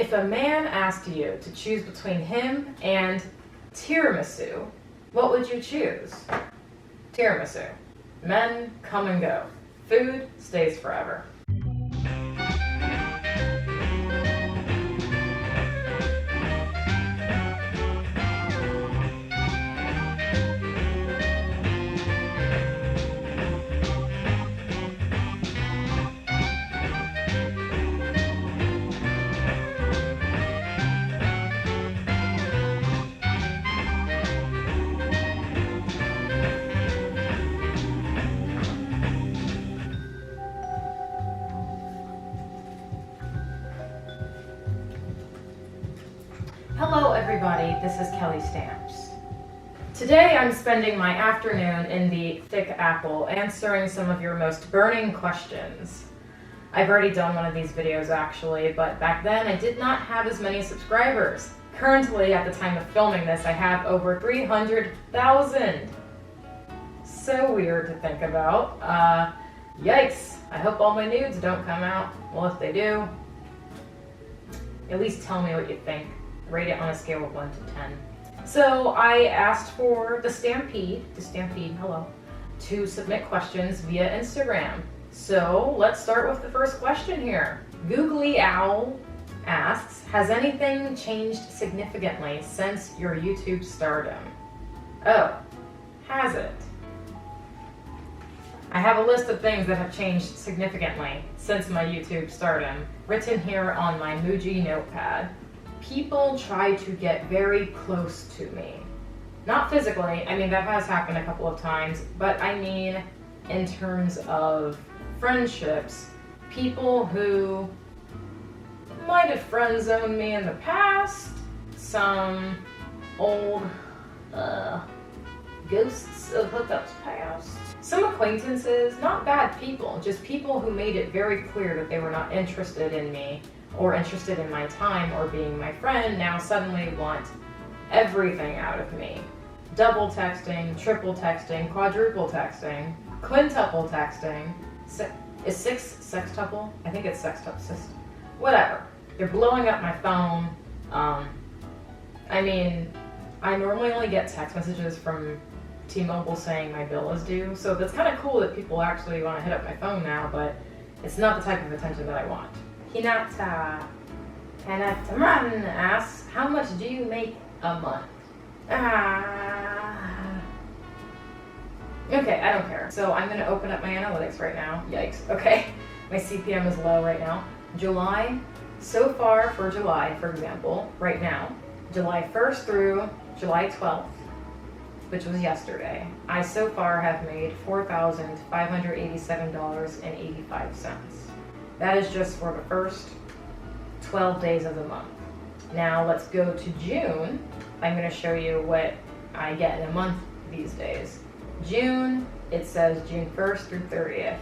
If a man asked you to choose between him and tiramisu, what would you choose? Tiramisu. Men come and go. Food stays forever. Hello everybody, this is Kelly Stamps. Today I'm spending my afternoon in the Thick Apple answering some of your most burning questions. I've already done one of these videos actually, but back then I did not have as many subscribers. Currently, at the time of filming this, I have over 300,000. So weird to think about. Yikes. I hope all my nudes don't come out. Well, if they do, at least tell me what you think. Rate it on a scale of 1 to 10. So I asked for the Stampede, hello, to submit questions via Instagram. So let's start with the first question here. Googly Owl asks, has anything changed significantly since your YouTube stardom? Oh, has it? I have a list of things that have changed significantly since my YouTube stardom, written here on my Muji notepad. People try to get very close to me. Not physically, I mean that has happened a couple of times, but I mean in terms of friendships. People who might have friend zoned me in the past, some old ghosts of hookups past, some acquaintances, not bad people, just people who made it very clear that they were not interested in me or interested in my time or being my friend, now suddenly want everything out of me. Double texting, triple texting, quadruple texting, quintuple texting. Is six sextuple? I think it's sextuple. Whatever. They're blowing up my phone. I mean, I normally only get text messages from T-Mobile saying my bill is due, so that's kind of cool that people actually want to hit up my phone now, but it's not the type of attention that I want. Hinata Hanataman asks, how much do you make a month? Okay, I don't care. So I'm gonna open up my analytics right now. Yikes, okay. My CPM is low right now. July, so far for July, for example, right now, July 1st through July 12th, which was yesterday, I so far have made $4,587.85. That is just for the first 12 days of the month. Now let's go to June. I'm going to show you what I get in a month these days. June, it says June 1st through 30th.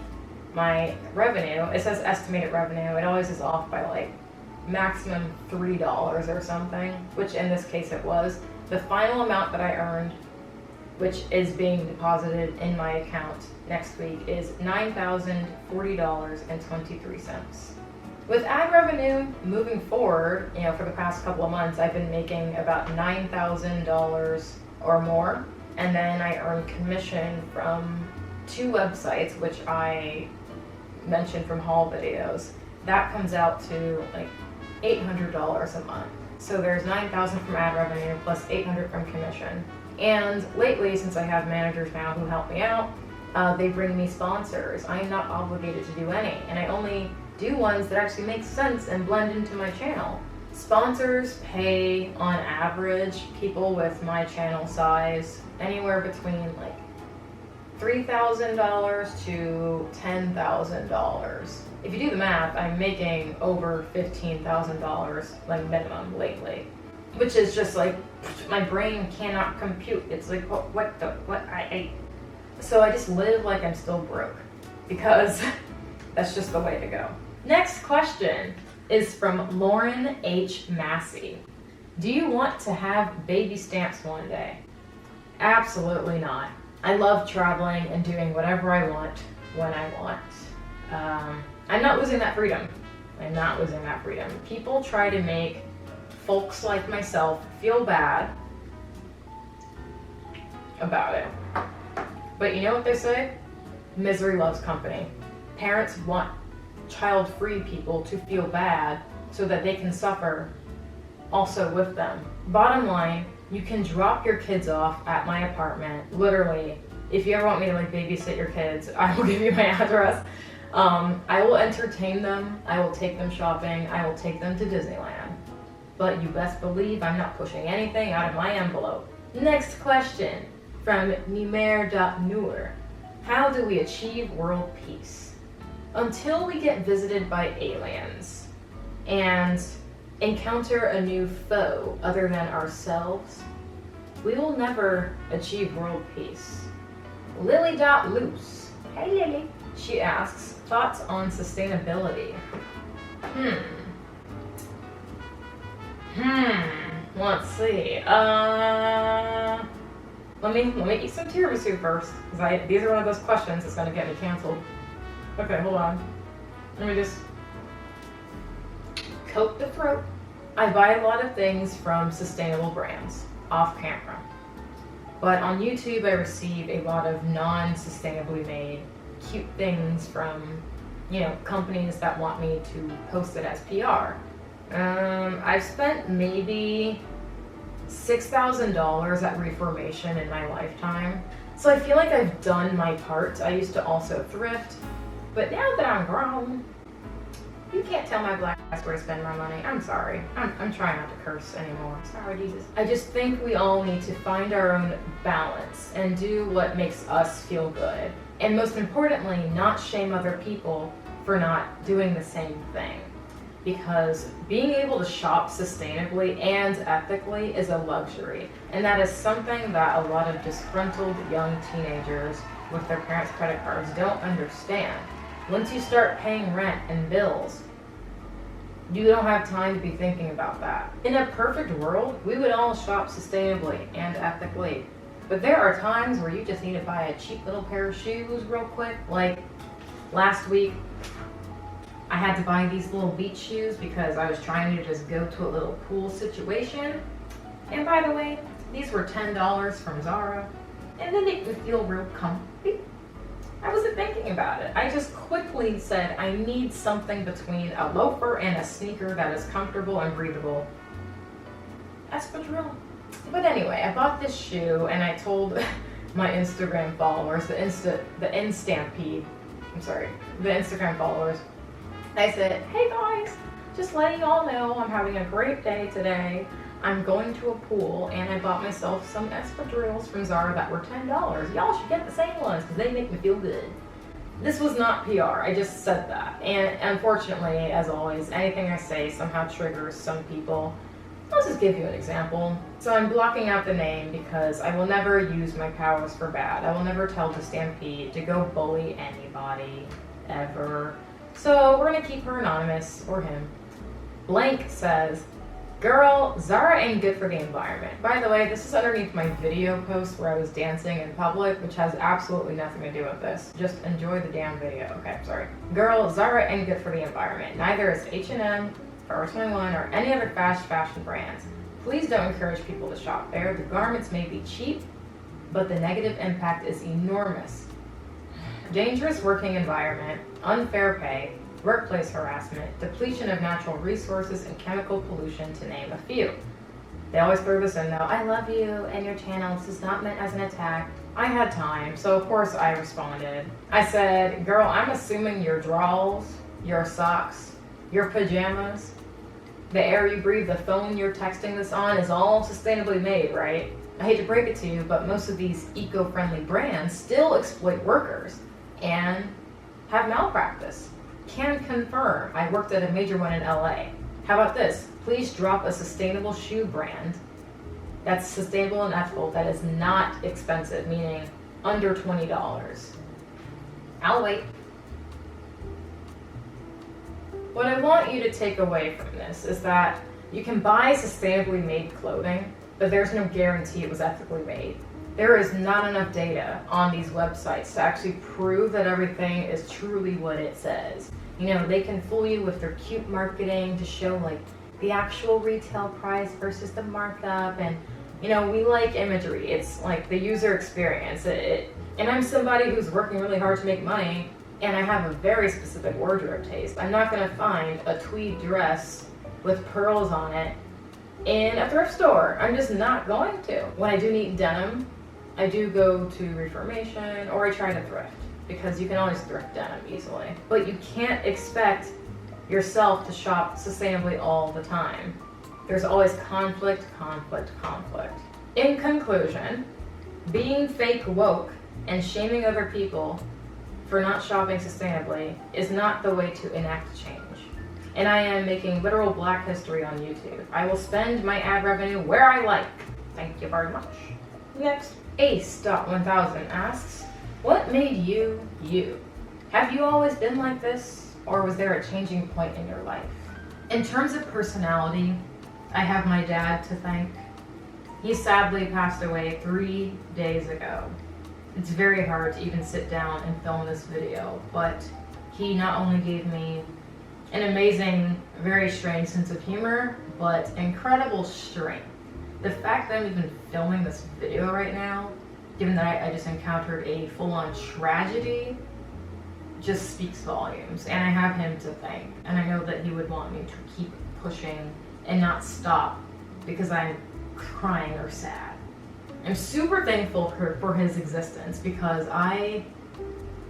My revenue, it says estimated revenue. It always is off by like maximum $3 or something, which in this case it was. The final amount that I earned, which is being deposited in my account next week, is $9,040.23. With ad revenue moving forward, for the past couple of months, I've been making about $9,000 or more. And then I earn commission from 2 websites, which I mentioned from haul videos. That comes out to like $800 a month. So there's $9,000 from ad revenue plus $800 from commission. And lately, since I have managers now who help me out, they bring me sponsors. I am not obligated to do any, and I only do ones that actually make sense and blend into my channel. Sponsors pay, on average, people with my channel size anywhere between like $3,000 to $10,000. If you do the math, I'm making over $15,000 like minimum lately, which is just like my brain cannot compute. It's like so I just live like I'm still broke because that's just the way to go. Next question is from Lauren H. Massey. Do you want to have baby stamps one day? Absolutely not. I love traveling and doing whatever I want when I want. I'm not losing that freedom. I'm not losing that freedom. People try to make folks like myself feel bad about it. But you know what they say? Misery loves company. Parents want child-free people to feel bad so that they can suffer also with them. Bottom line, you can drop your kids off at my apartment, literally. If you ever want me to like babysit your kids, I will give you my address. I will entertain them, I will take them shopping, I will take them to Disneyland. But you best believe I'm not pushing anything out of my envelope. Next question from Nimer.Nur. How do we achieve world peace? Until we get visited by aliens and encounter a new foe other than ourselves, we will never achieve world peace. Lily.Loose. Hey Lily. She asks, thoughts on sustainability? Let's see. Let me eat some tiramisu first, because these are one of those questions that's gonna get me canceled. Okay, hold on. Let me just coat the throat. I buy a lot of things from sustainable brands, off camera. But on YouTube, I receive a lot of non-sustainably made cute things from, companies that want me to post it as PR. I've spent maybe $6,000 at reformation in my lifetime. So I feel like I've done my part. I used to also thrift, but now that I'm grown, you can't tell my black ass where to spend my money. I'm sorry. I'm trying not to curse anymore. Sorry, Jesus. I just think we all need to find our own balance and do what makes us feel good. And most importantly, not shame other people for not doing the same thing. Because being able to shop sustainably and ethically is a luxury. And that is something that a lot of disgruntled young teenagers with their parents' credit cards don't understand. Once you start paying rent and bills, you don't have time to be thinking about that. In a perfect world, we would all shop sustainably and ethically. But there are times where you just need to buy a cheap little pair of shoes real quick. Like last week, I had to buy these little beach shoes because I was trying to just go to a little pool situation. And by the way, these were $10 from Zara. And they make me feel real comfy. I wasn't thinking about it. I just quickly said I need something between a loafer and a sneaker that is comfortable and breathable. Espadrille. But anyway, I bought this shoe and I told my Instagram followers, the Stampede, the Instagram followers, I said, hey guys, just letting y'all know I'm having a great day today. I'm going to a pool and I bought myself some espadrilles from Zara that were $10. Y'all should get the same ones because they make me feel good. This was not PR, I just said that. And unfortunately, as always, anything I say somehow triggers some people. I'll just give you an example. So I'm blocking out the name because I will never use my powers for bad. I will never tell the Stampede to go bully anybody, ever. So we're gonna keep her anonymous, or him. Blank says, girl, Zara ain't good for the environment. By the way, this is underneath my video post where I was dancing in public, which has absolutely nothing to do with this. Just enjoy the damn video. Okay, sorry. Girl, Zara ain't good for the environment. Neither is H&M, Forever 21, or any other fast fashion brands. Please don't encourage people to shop there. The garments may be cheap, but the negative impact is enormous. Dangerous working environment, unfair pay, workplace harassment, depletion of natural resources, and chemical pollution, to name a few. They always throw this in though. I love you and your channel. This is not meant as an attack. I had time, so of course I responded. I said, girl, I'm assuming your drawers, your socks, your pajamas, the air you breathe, the phone you're texting this on is all sustainably made, right? I hate to break it to you, but most of these eco-friendly brands still exploit workers and have malpractice. Can confirm. I worked at a major one in LA. How about this? Please drop a sustainable shoe brand that's sustainable and ethical, that is not expensive, meaning under $20. I'll wait. What I want you to take away from this is that you can buy sustainably made clothing, but there's no guarantee it was ethically made. There is not enough data on these websites to actually prove that everything is truly what it says. You know, they can fool you with their cute marketing to show like the actual retail price versus the markup. And you know, we like imagery. It's like the user experience. And I'm somebody who's working really hard to make money, and I have a very specific wardrobe taste. I'm not gonna find a tweed dress with pearls on it in a thrift store. I'm just not going to. When I do need denim, I do go to Reformation or I try to thrift, because you can always thrift denim easily. But you can't expect yourself to shop sustainably all the time. There's always conflict, conflict, conflict. In conclusion, being fake woke and shaming other people for not shopping sustainably is not the way to enact change. And I am making literal Black history on YouTube. I will spend my ad revenue where I like. Thank you very much. Next, Ace.1000 asks, what made you you? Have you always been like this, or was there a changing point in your life? In terms of personality, I have my dad to thank. He sadly passed away 3 days ago. It's very hard to even sit down and film this video, but he not only gave me an amazing, very strange sense of humor, but incredible strength. The fact that I'm even filming this video right now, given that I just encountered a full-on tragedy, just speaks volumes. And I have him to thank. And I know that he would want me to keep pushing and not stop because I'm crying or sad. I'm super thankful for his existence, because I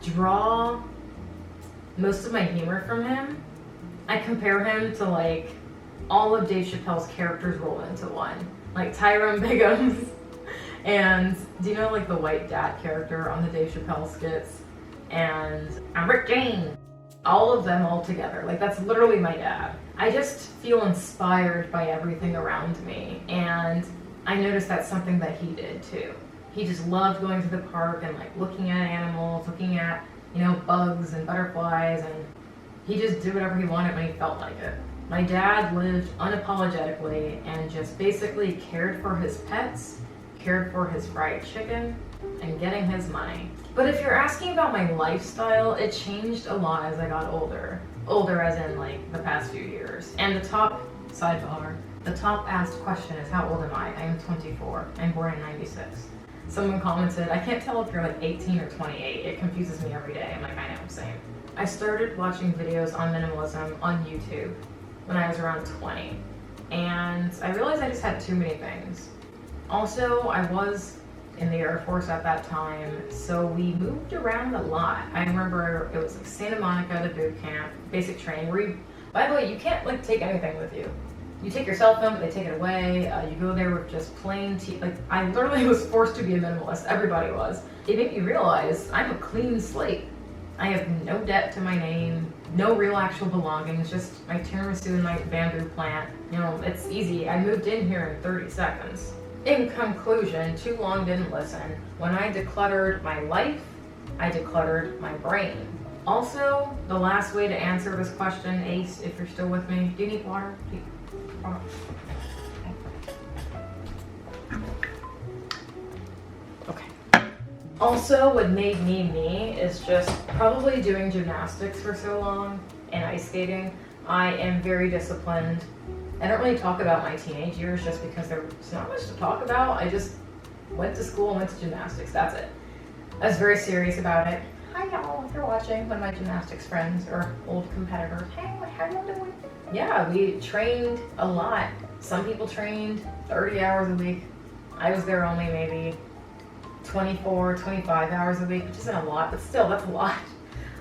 draw most of my humor from him. I compare him to like all of Dave Chappelle's characters rolled into one. Like Tyrone Biggums, and do you know like the white dad character on the Dave Chappelle skits? And I'm Rick James. All of them all together. Like that's literally my dad. I just feel inspired by everything around me, and I noticed that's something that he did too. He just loved going to the park and like looking at animals, looking at, you know, bugs and butterflies, and he just did whatever he wanted when he felt like it. My dad lived unapologetically and just basically cared for his pets, cared for his fried chicken, and getting his money. But if you're asking about my lifestyle, it changed a lot as I got older. Older as in like the past few years. And the top asked question is, how old am I? I am 24. I'm born in 96. Someone commented, I can't tell if you're like 18 or 28. It confuses me every day. I'm like, I know, same. I started watching videos on minimalism on YouTube when I was around 20. And I realized I just had too many things. Also, I was in the Air Force at that time, so we moved around a lot. I remember it was like Santa Monica to boot camp, basic training, where you, by the way, you can't like take anything with you. You take your cell phone, but they take it away. You go there with just plain like I literally was forced to be a minimalist. Everybody was. It made me realize I'm a clean slate. I have no debt to my name, no real actual belongings, just my tiramisu and my bamboo plant. You know, it's easy. I moved in here in 30 seconds. In conclusion, too long didn't listen. When I decluttered my life, I decluttered my brain. Also, the last way to answer this question, Ace, if you're still with me, do you need water? Okay. Also, what made me me is just probably doing gymnastics for so long and ice skating. I am very disciplined. I don't really talk about my teenage years just because there's not much to talk about. I just went to school and went to gymnastics. That's it. I was very serious about it. Hi y'all, if you're watching, one of my gymnastics friends or old competitors. Hey, how y'all doing? Yeah, we trained a lot. Some people trained 30 hours a week. I was there only maybe 24, 25 hours a week, which isn't a lot, but still, that's a lot.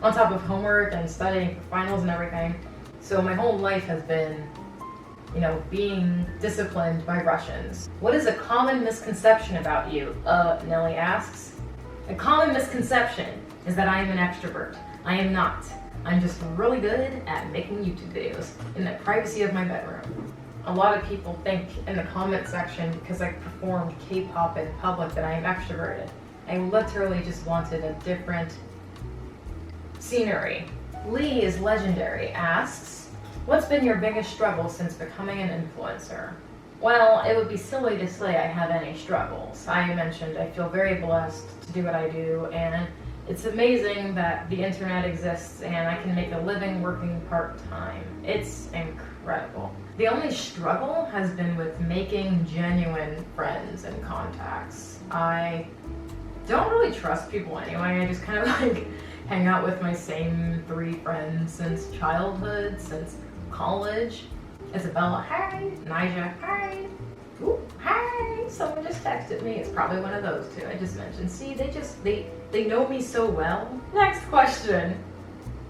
On top of homework and studying for finals and everything. So my whole life has been, you know, being disciplined by Russians. What is a common misconception about you? Nellie asks. A common misconception is that I am an extrovert. I am not. I'm just really good at making YouTube videos in the privacy of my bedroom. A lot of people think in the comment section, because I performed K-pop in public, that I am extroverted. I literally just wanted a different scenery. Lee is legendary asks, what's been your biggest struggle since becoming an influencer? Well, it would be silly to say I have any struggles. I mentioned I feel very blessed to do what I do, and It's amazing that the internet exists and I can make a living working part-time. It's incredible. The only struggle has been with making genuine friends and contacts. I don't really trust people anyway. I just kind of like hang out with my same 3 friends since childhood, since college. Isabella, hi. Nija, hi. Ooh, hi. Someone just texted me. It's probably one of those 2 I just mentioned. See, they know me so well. Next question.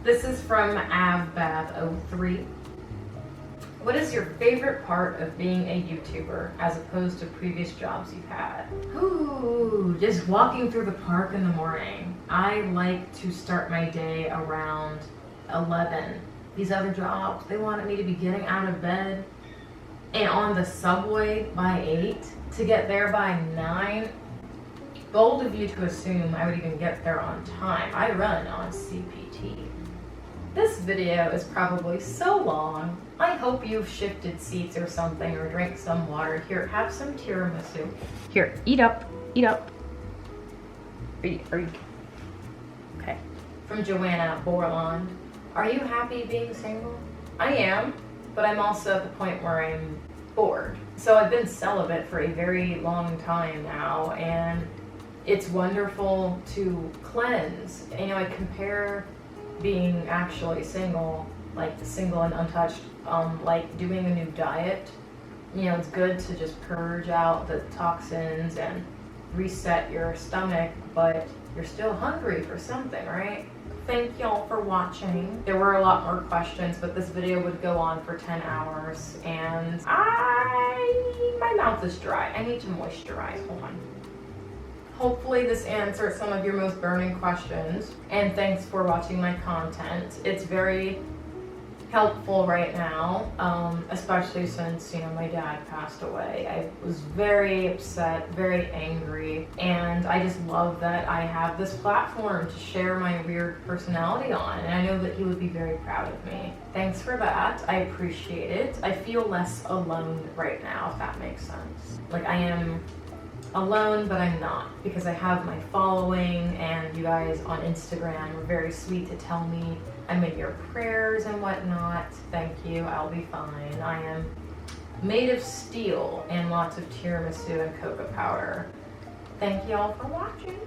This is from avbath03. What is your favorite part of being a YouTuber as opposed to previous jobs you've had? Ooh, just walking through the park in the morning. I like to start my day around 11. These other jobs, they wanted me to be getting out of bed and on the subway by 8 to get there by 9. Bold of you to assume I would even get there on time. I run on CPT. This video is probably so long. I hope you've shifted seats or something or drank some water. Here, have some tiramisu. Here, eat up, eat up. Are you okay? From Joanna Borland. Are you happy being single? I am, but I'm also at the point where I'm bored. So I've been celibate for a very long time now, and it's wonderful to cleanse. You know, I compare being actually single, like single and untouched, like doing a new diet. You know, it's good to just purge out the toxins and reset your stomach, but you're still hungry for something, right? Thank y'all for watching. There were a lot more questions, but this video would go on for 10 hours, and my mouth is dry. I need to moisturize. Hold on. Hopefully this answered some of your most burning questions, and thanks for watching my content. It's very helpful right now, especially since, you know, my dad passed away. I was very upset, very angry, and I just love that I have this platform to share my weird personality on, and I know that he would be very proud of me. Thanks for that. I appreciate it. I feel less alone right now, if that makes sense. Like, I am alone, but I'm not, because I have my following, and you guys on Instagram were very sweet to tell me I'm in your prayers and whatnot. Thank you. I'll be fine. I am made of steel and lots of tiramisu and cocoa powder. Thank you all for watching.